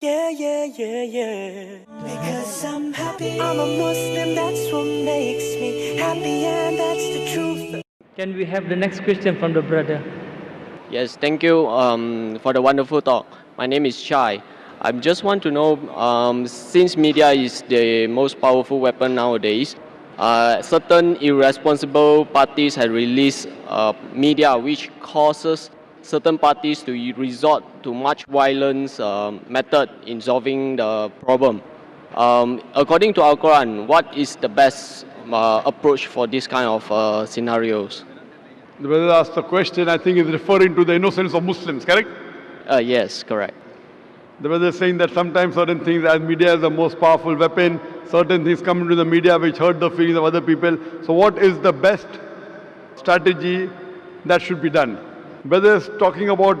Yeah, yeah, yeah, yeah. Because I'm happy. I'm a Muslim, that's what makes me happy, and that's the truth. Can we have the next question from the brother? Yes, thank you for the wonderful talk. My name is Shai. I just want to know, since media is the most powerful weapon nowadays, certain irresponsible parties have released media which causes certain parties to resort to much violence method in solving the problem. According to Al Quran, what is the best approach for this kind of scenarios? The brother asked the question, I think is referring to the innocence of Muslims, correct? Yes, correct. The brother is saying that sometimes certain things, as media is the most powerful weapon, certain things come into the media which hurt the feelings of other people. So what is the best strategy that should be done? Brother is talking about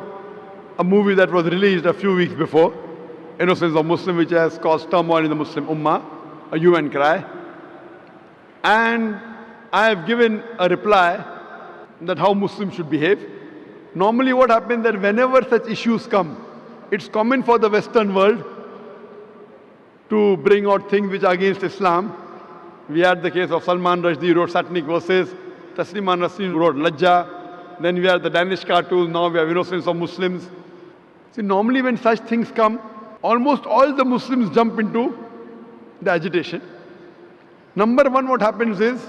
a movie that was released a few weeks before, Innocence of Muslim, which has caused turmoil in the Muslim Ummah, a hue and cry. And I have given a reply that how Muslims should behave. Normally what happens that whenever such issues come, it's common for the Western world to bring out things which are against Islam. We had the case of Salman Rushdie wrote satanic verses, Taslima Nasreen wrote Lajja, then we had the Danish cartoons, now we have Innocence of Muslims. See, normally when such things come, almost all the Muslims jump into the agitation. Number one, what happens is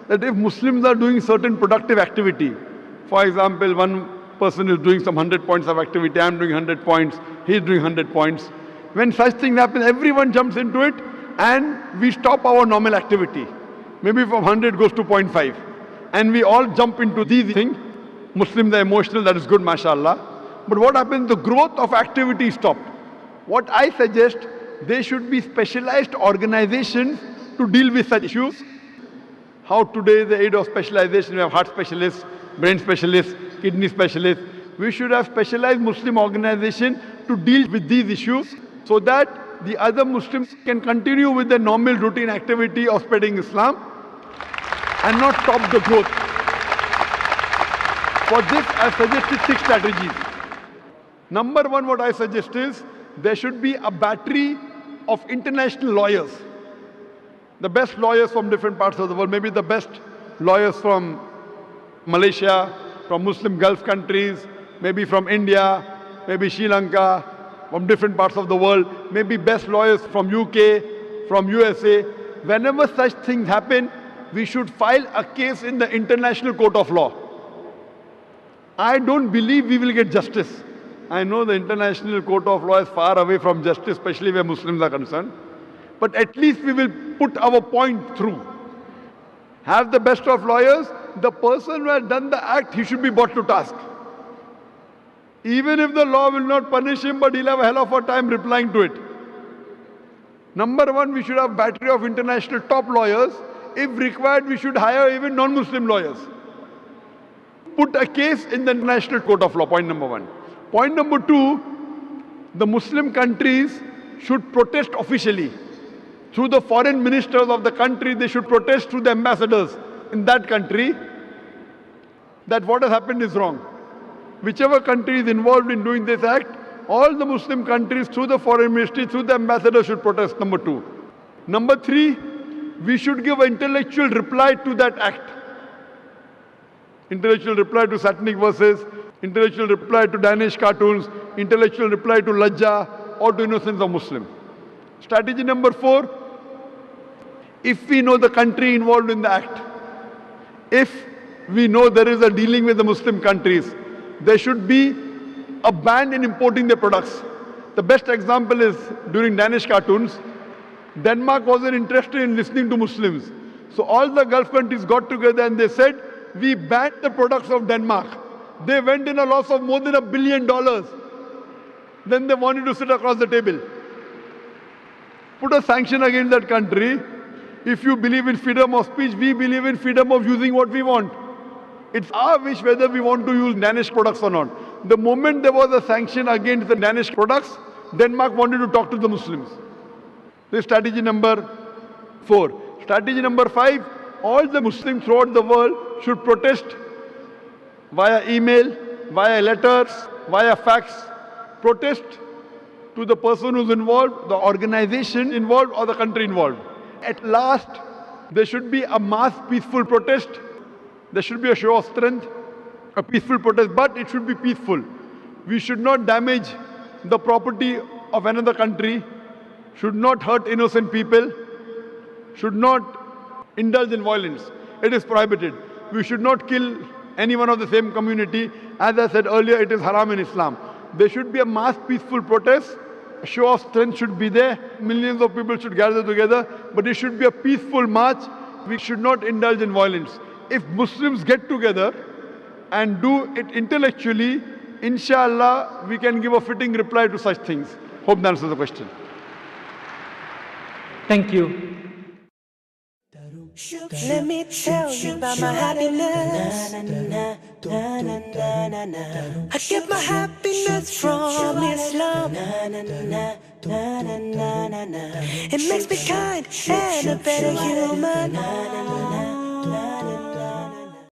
that if Muslims are doing certain productive activity, for example, one person is doing some 100 points of activity, I'm doing 100 points, he's doing 100 points. When such thing happens, everyone jumps into it and we stop our normal activity. Maybe from 100 goes to 0.5. And we all jump into these things. Muslims are emotional, that is good, mashallah. But what happens, the growth of activity is stopped. What I suggest, there should be specialized organizations to deal with such issues. How today the aid of specialization, we have heart specialists, brain specialists, kidney specialists. We should have specialized Muslim organization to deal with these issues so that the other Muslims can continue with their normal routine activity of spreading Islam and not stop the growth. For this, I suggested 6 strategies. Number one, what I suggest is there should be a battery of international lawyers. The best lawyers from different parts of the world, maybe the best lawyers from Malaysia, from Muslim Gulf countries, maybe from India, maybe Sri Lanka, from different parts of the world, maybe best lawyers from UK, from USA. Whenever such things happen, we should file a case in the International Court of Law. I don't believe we will get justice. I know the International Court of Law is far away from justice, especially where Muslims are concerned. But at least we will put our point through. Have the best of lawyers. The person who has done the act, he should be brought to task. Even if the law will not punish him, but he'll have a hell of a time replying to it. Number one, we should have battery of international top lawyers. If required, we should hire even non-Muslim lawyers. Put a case in the International Court of Law, point number one. Point number two, the Muslim countries should protest officially. Through the foreign ministers of the country, they should protest through the ambassadors in that country that what has happened is wrong. Whichever country is involved in doing this act, all the Muslim countries through the foreign ministry, through the ambassador should protest, number two. Number three, we should give an intellectual reply to that act. Intellectual reply to satanic verses, intellectual reply to Danish cartoons, intellectual reply to Lajja or to Innocence of Muslim. Strategy number 4, if we know the country involved in the act, if we know there is a dealing with the Muslim countries, there should be a ban in importing their products. The best example is during Danish cartoons, Denmark wasn't interested in listening to Muslims. So all the Gulf countries got together and they said, we banned the products of Denmark. They went in a loss of more than $1 billion. Then they wanted to sit across the table. Put a sanction against that country. If you believe in freedom of speech, we believe in freedom of using what we want. It's our wish whether we want to use Danish products or not. The moment there was a sanction against the Danish products, Denmark wanted to talk to the Muslims. This is strategy number 4. Strategy number 5, all the Muslims throughout the world should protest via email, via letters, via fax. Protest to the person who's involved, the organization involved, or the country involved. At last, there should be a mass peaceful protest. There should be a show of strength, a peaceful protest, but it should be peaceful. We should not damage the property of another country, should not hurt innocent people, should not indulge in violence. It is prohibited. We should not kill anyone of the same community. As I said earlier, it is haram in Islam. There should be a mass peaceful protest. A show of strength should be there. Millions of people should gather together, but it should be a peaceful march. We should not indulge in violence. If Muslims get together and do it intellectually, inshallah, we can give a fitting reply to such things. Hope that answers the question. Thank you. Let me tell you about my happiness. I get my happiness from Islam. It makes me kind and a better human.